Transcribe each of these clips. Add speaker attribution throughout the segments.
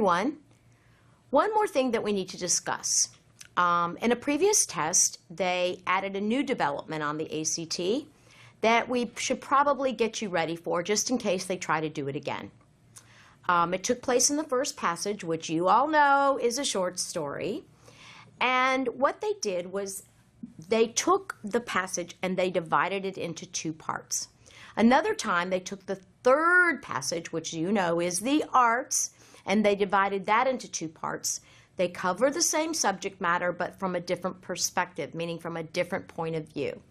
Speaker 1: everyone. One more thing that we need to discuss. In a previous test, they added a new development on the ACT that we should probably get you ready for just in case they try to do it again. It took place in the first passage, which you all know is a short story. And what they did was they took the passage and they divided it into two parts. Another time they took the third passage, which you know is the arts, and they divided that into two parts. They cover the same subject matter, but from a different perspective, meaning from a different point of view.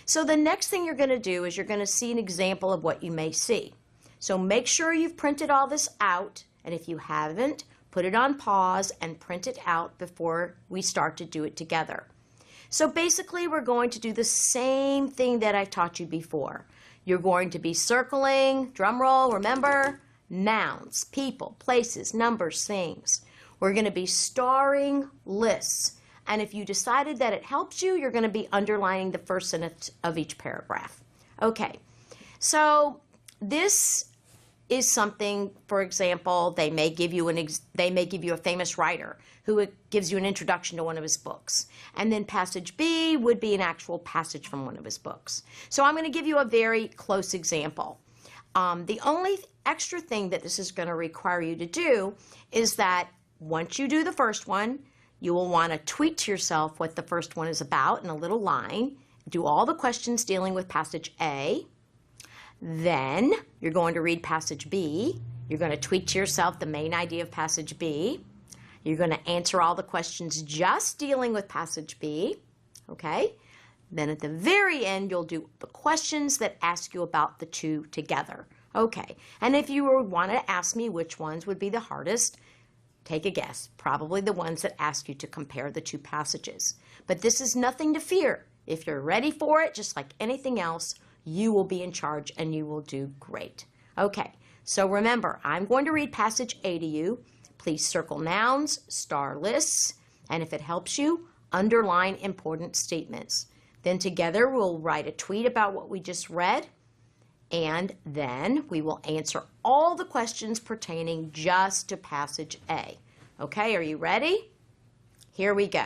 Speaker 1: So the next thing you're going to do is you're going to see an example of what you may see. So make sure you've printed all this out, and if you haven't, put it on pause and print it out before we start to do it together. So basically, we're going to do the same thing that I taught you before. You're going to be circling, drum roll, remember, nouns, people, places, numbers, things. We're going to be starring lists. And if you decided that it helps you, you're going to be underlining the first sentence of each paragraph. Okay, so this is something, for example, they may give you a famous writer who gives you an introduction to one of his books. And then passage B would be an actual passage from one of his books. So I'm going to give you a very close example. The only extra thing that this is going to require you to do is that once you do the first one, you will want to tweet to yourself what the first one is about in a little line. Do all the questions dealing with passage A. Then you're going to read passage B. You're going to tweet to yourself the main idea of passage B. You're going to answer all the questions just dealing with passage B. Okay? Then at the very end, you'll do the questions that ask you about the two together. Okay. And if you want to ask me which ones would be the hardest, take a guess. Probably the ones that ask you to compare the two passages. But this is nothing to fear. If you're ready for it, just like anything else, you will be in charge and you will do great. Okay, so remember, I'm going to read passage A to you. Please circle nouns, star lists, and if it helps you, underline important statements. Then together we'll write a tweet about what we just read, and then we will answer all the questions pertaining just to passage A. Okay, are you ready? Here we go.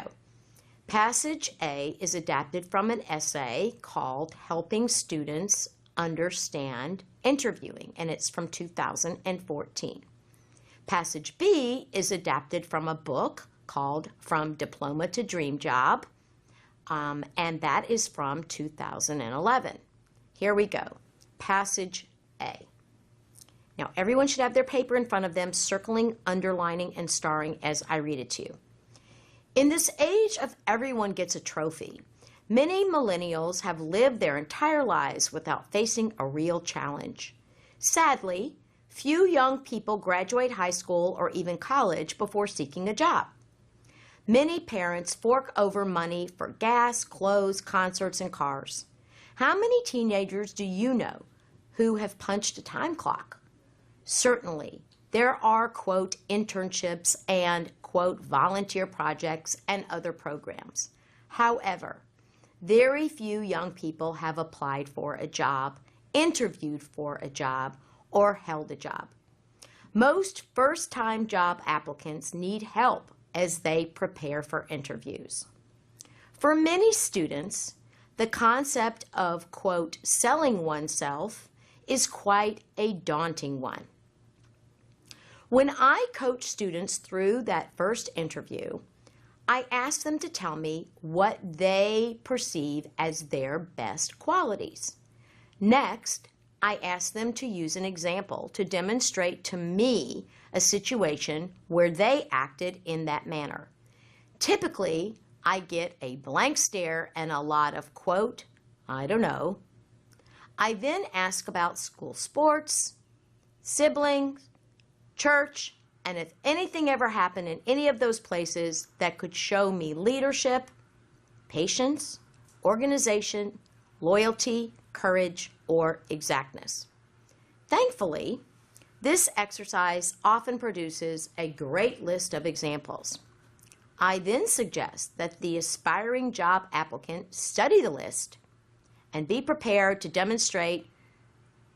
Speaker 1: Passage A is adapted from an essay called Helping Students Understand Interviewing, and it's from 2014. Passage B is adapted from a book called From Diploma to Dream Job, and that is from 2011. Here we go. Passage A. Now, everyone should have their paper in front of them, circling, underlining, and starring as I read it to you. In this age of everyone gets a trophy, many millennials have lived their entire lives without facing a real challenge. Sadly, few young people graduate high school or even college before seeking a job. Many parents fork over money for gas, clothes, concerts, and cars. How many teenagers do you know who have punched a time clock? Certainly, there are, quote, internships and, quote, volunteer projects and other programs. However, very few young people have applied for a job, interviewed for a job, or held a job. Most first-time job applicants need help as they prepare for interviews. For many students, the concept of, quote, selling oneself is quite a daunting one. When I coach students through that first interview, I ask them to tell me what they perceive as their best qualities. Next, I ask them to use an example to demonstrate to me a situation where they acted in that manner. Typically, I get a blank stare and a lot of, quote, I don't know. I then ask about school sports, siblings, church, and if anything ever happened in any of those places that could show me leadership, patience, organization, loyalty, courage, or exactness. Thankfully, this exercise often produces a great list of examples. I then suggest that the aspiring job applicant study the list and be prepared to demonstrate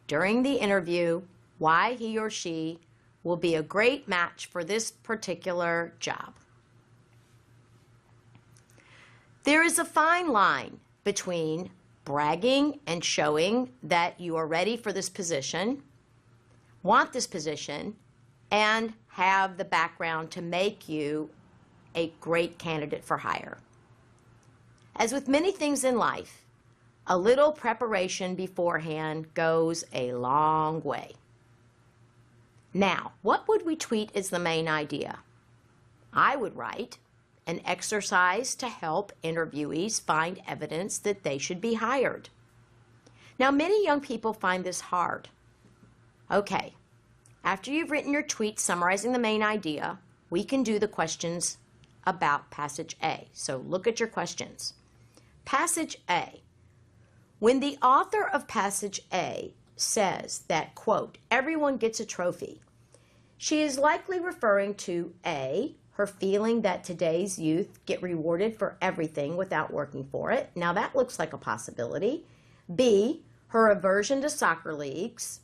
Speaker 1: during the interview why he or she will be a great match for this particular job. There is a fine line between bragging and showing that you are ready for this position, want this position, and have the background to make you a great candidate for hire. As with many things in life, a little preparation beforehand goes a long way. Now, what would we tweet as the main idea? I would write an exercise to help interviewees find evidence that they should be hired. Now, many young people find this hard. Okay, after you've written your tweet summarizing the main idea, we can do the questions about Passage A. So look at your questions. Passage A. When the author of Passage A says that, quote, everyone gets a trophy, she is likely referring to A, her feeling that today's youth get rewarded for everything without working for it. Now that looks like a possibility. B, her aversion to soccer leagues.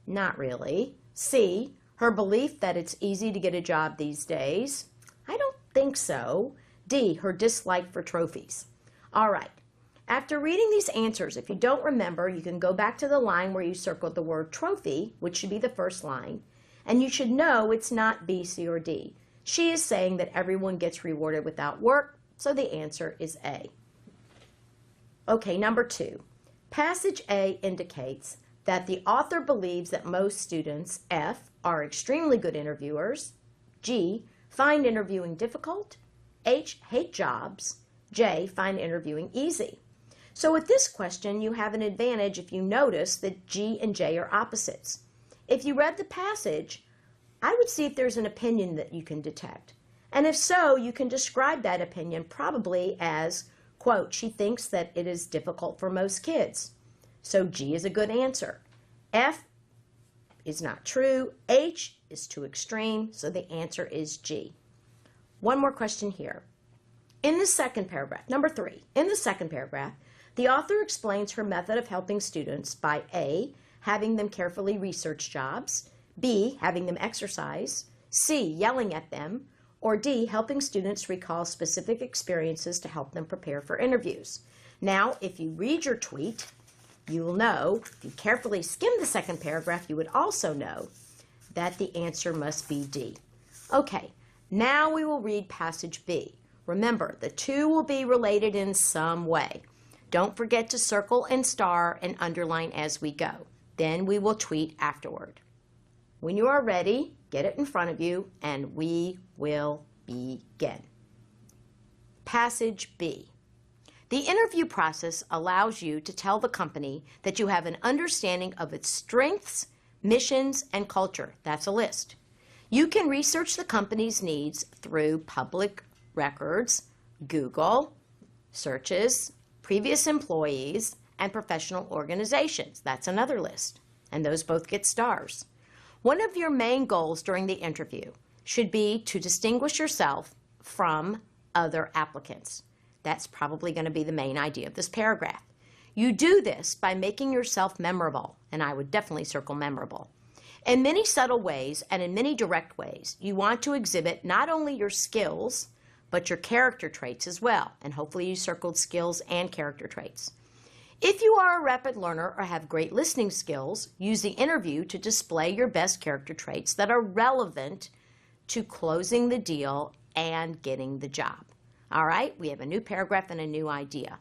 Speaker 1: Not really. C, her belief that it's easy to get a job these days. I don't think so. D, her dislike for trophies. All right. After reading these answers, if you don't remember, you can go back to the line where you circled the word trophy, which should be the first line, and you should know it's not B, C, or D. She is saying that everyone gets rewarded without work, so the answer is A. Okay, number 2. Passage A indicates that the author believes that most students, F, are extremely good interviewers, G, find interviewing difficult, H, hate jobs, J, find interviewing easy. So with this question, you have an advantage if you notice that G and J are opposites. If you read the passage, I would see if there's an opinion that you can detect. And if so, you can describe that opinion probably as, quote, she thinks that it is difficult for most kids. So G is a good answer. F is not true. H is too extreme, so the answer is G. One more question here. In the second paragraph, number 3, in the second paragraph, the author explains her method of helping students by A, having them carefully research jobs, B, having them exercise, C, yelling at them, or D, helping students recall specific experiences to help them prepare for interviews. Now, if you read your tweet, you will know, if you carefully skim the second paragraph, you would also know that the answer must be D. Okay, now we will read Passage B. Remember, the two will be related in some way. Don't forget to circle and star and underline as we go. Then we will tweet afterward. When you are ready, get it in front of you, and we will begin. Passage B. The interview process allows you to tell the company that you have an understanding of its strengths, missions, and culture. That's a list. You can research the company's needs through public records, Google, searches, previous employees, and professional organizations. That's another list, and those both get stars. One of your main goals during the interview should be to distinguish yourself from other applicants. That's probably going to be the main idea of this paragraph. You do this by making yourself memorable, and I would definitely circle memorable. In many subtle ways and in many direct ways, you want to exhibit not only your skills, but your character traits as well, and hopefully you circled skills and character traits. If you are a rapid learner or have great listening skills, use the interview to display your best character traits that are relevant to closing the deal and getting the job. All right, we have a new paragraph and a new idea.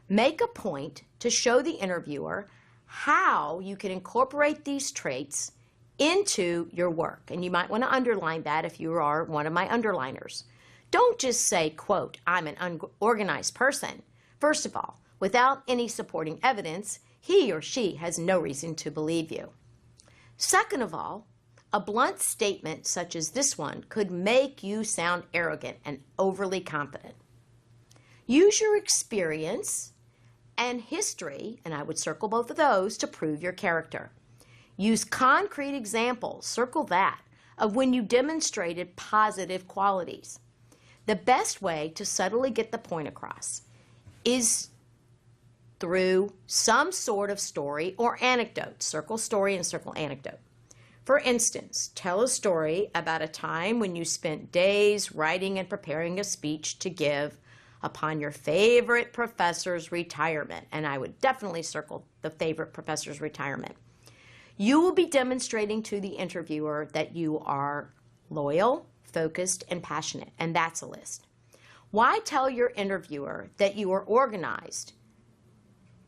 Speaker 1: Make a point to show the interviewer how you can incorporate these traits into your work. And you might want to underline that if you are one of my underliners. Don't just say, quote, I'm an unorganized person. First of all, without any supporting evidence, he or she has no reason to believe you. Second of all, a blunt statement such as this one could make you sound arrogant and overly confident. Use your experience and history, and I would circle both of those, to prove your character. Use concrete examples, circle that, of when you demonstrated positive qualities. The best way to subtly get the point across is through some sort of story or anecdote. Circle story and circle anecdote. For instance, tell a story about a time when you spent days writing and preparing a speech to give upon your favorite professor's retirement. And I would definitely circle the favorite professor's retirement. You will be demonstrating to the interviewer that you are loyal, focused, and passionate, and that's a list. Why tell your interviewer that you are organized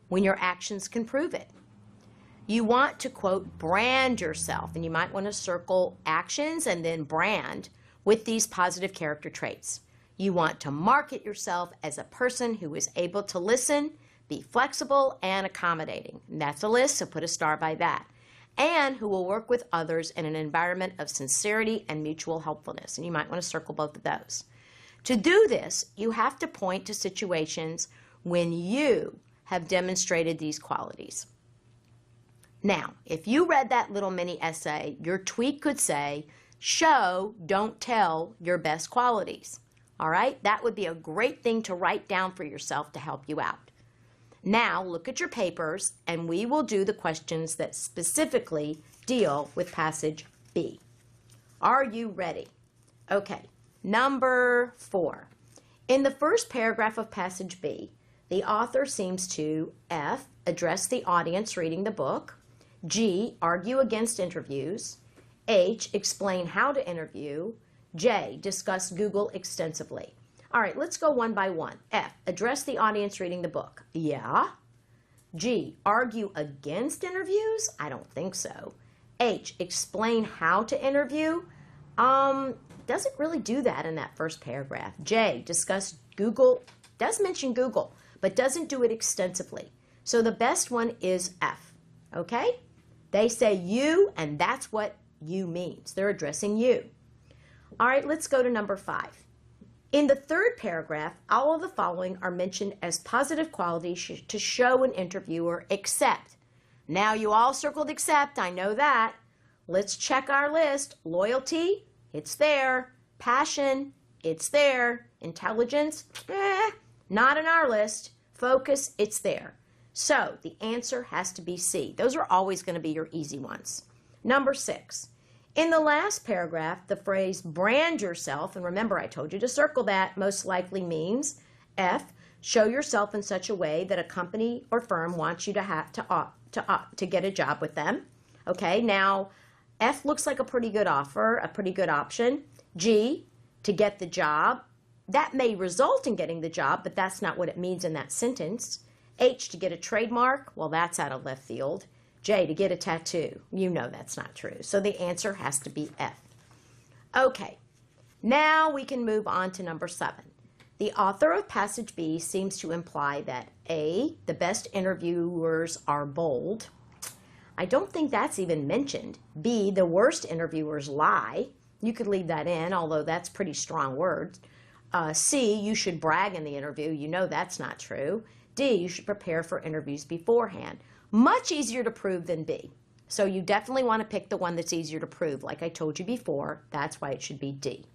Speaker 1: when your actions can prove it? You want to, quote, brand yourself, and you might want to circle actions and then brand with these positive character traits. You want to market yourself as a person who is able to listen, be flexible, and accommodating. And that's a list, so put a star by that. And who will work with others in an environment of sincerity and mutual helpfulness. And you might want to circle both of those. To do this, you have to point to situations when you have demonstrated these qualities. Now, if you read that little mini essay, your tweet could say, show, don't tell your best qualities. All right? That would be a great thing to write down for yourself to help you out. Now, look at your papers, and we will do the questions that specifically deal with passage B. Are you ready? Okay, number 4. In the first paragraph of passage B, the author seems to F, address the audience reading the book, G, argue against interviews, H, explain how to interview, J, discuss Google extensively. All right, let's go one by one. F, address the audience reading the book. Yeah. G, argue against interviews? I don't think so. H, explain how to interview? Doesn't really do that in that first paragraph. J, discuss Google, does mention Google, but doesn't do it extensively. So the best one is F, okay? They say you, and that's what you means. They're addressing you. All right, let's go to number 5. In the third paragraph, all of the following are mentioned as positive qualities to show an interviewer except. Now you all circled except, I know that. Let's check our list. Loyalty, it's there. Passion, it's there. Intelligence, not in our list. Focus, it's there. So the answer has to be C. Those are always going to be your easy ones. Number 6. In the last paragraph, the phrase brand yourself, and remember I told you to circle that, most likely means F, show yourself in such a way that a company or firm wants you to get a job with them. Okay, now F looks like a pretty good offer, a pretty good option. G, to get the job. That may result in getting the job, but that's not what it means in that sentence. H, to get a trademark. Well, that's out of left field. J, to get a tattoo. You know that's not true. So the answer has to be F. Okay, now we can move on to number 7. The author of passage B seems to imply that A, the best interviewers are bold. I don't think that's even mentioned. B, the worst interviewers lie. You could leave that in, although that's pretty strong words. C, you should brag in the interview. You know that's not true. D, you should prepare for interviews beforehand. Much easier to prove than B. So you definitely want to pick the one that's easier to prove. Like I told you before, that's why it should be D.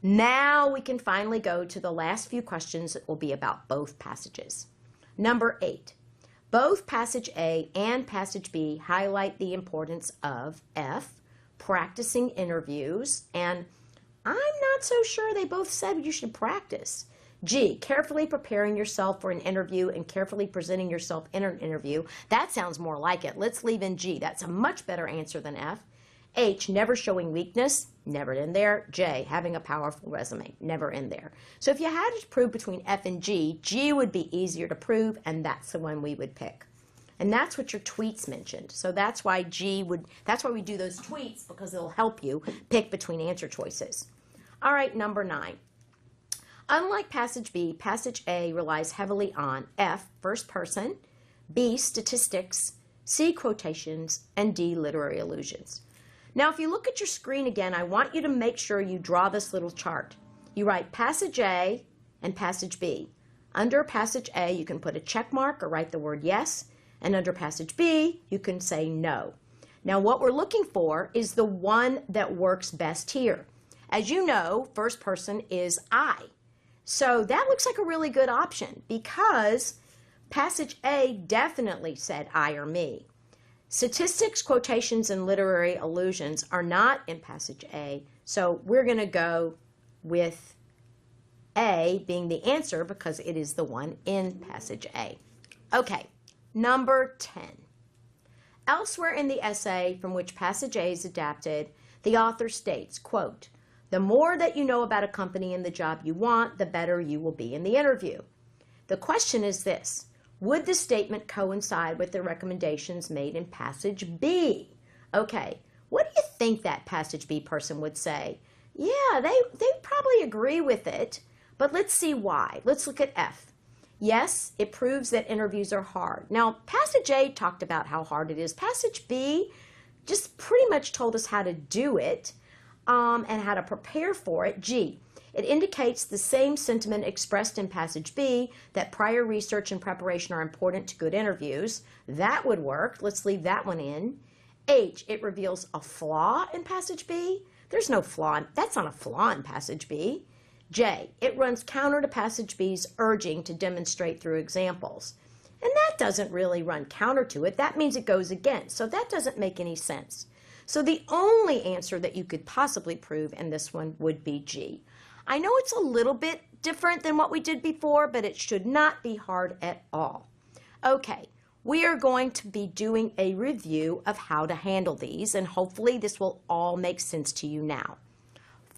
Speaker 1: Now we can finally go to the last few questions that will be about both passages. Number 8. Both passage A and passage B highlight the importance of F, practicing interviews, and I'm not so sure they both said you should practice. G, carefully preparing yourself for an interview and carefully presenting yourself in an interview. That sounds more like it. Let's leave in G. That's a much better answer than F. H, never showing weakness. Never in there. J, having a powerful resume. Never in there. So if you had to prove between F and G, G would be easier to prove, and that's the one we would pick. And that's what your tweets mentioned. So that's why that's why we do those tweets, because it'll help you pick between answer choices. All right, number 9. Unlike passage B, passage A relies heavily on F, first person, B, statistics, C, quotations, and D, literary allusions. Now, if you look at your screen again, I want you to make sure you draw this little chart. You write passage A and passage B. Under passage A, you can put a check mark or write the word yes, and under passage B, you can say no. Now, what we're looking for is the one that works best here. As you know, first person is I. So that looks like a really good option because passage A definitely said I or me. Statistics, quotations, and literary allusions are not in passage A, so we're going to go with A being the answer because it is the one in passage A. Okay, number 10. Elsewhere in the essay from which passage A is adapted, the author states, quote, "The more that you know about a company and the job you want, the better you will be in the interview." The question is this: would the statement coincide with the recommendations made in passage B? Okay, what do you think that passage B person would say? Yeah, they probably agree with it, but let's see why. Let's look at F. Yes, it proves that interviews are hard. Now, passage A talked about how hard it is. Passage B just pretty much told us how to do it and how to prepare for it. G, it indicates the same sentiment expressed in passage B, that prior research and preparation are important to good interviews. That would work. Let's leave that one in. H, it reveals a flaw in passage B. There's no flaw. That's not a flaw in passage B. J, it runs counter to passage B's urging to demonstrate through examples. And that doesn't really run counter to it. That means it goes against. So that doesn't make any sense. So the only answer that you could possibly prove in this one would be G. I know it's a little bit different than what we did before, but it should not be hard at all. Okay, we are going to be doing a review of how to handle these, and hopefully this will all make sense to you now.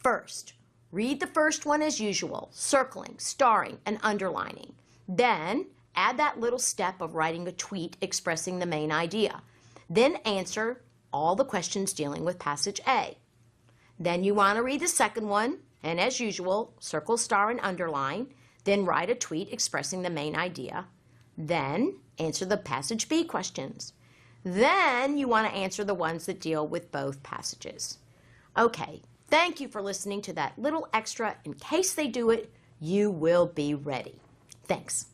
Speaker 1: First, read the first one as usual, circling, starring, and underlining. Then, add that little step of writing a tweet expressing the main idea. Then answer all the questions dealing with passage A. Then you want to read the second one, and as usual, circle, star, and underline. Then write a tweet expressing the main idea. Then answer the passage B questions. Then you want to answer the ones that deal with both passages. Okay, thank you for listening to that little extra. In case they do it, you will be ready. Thanks.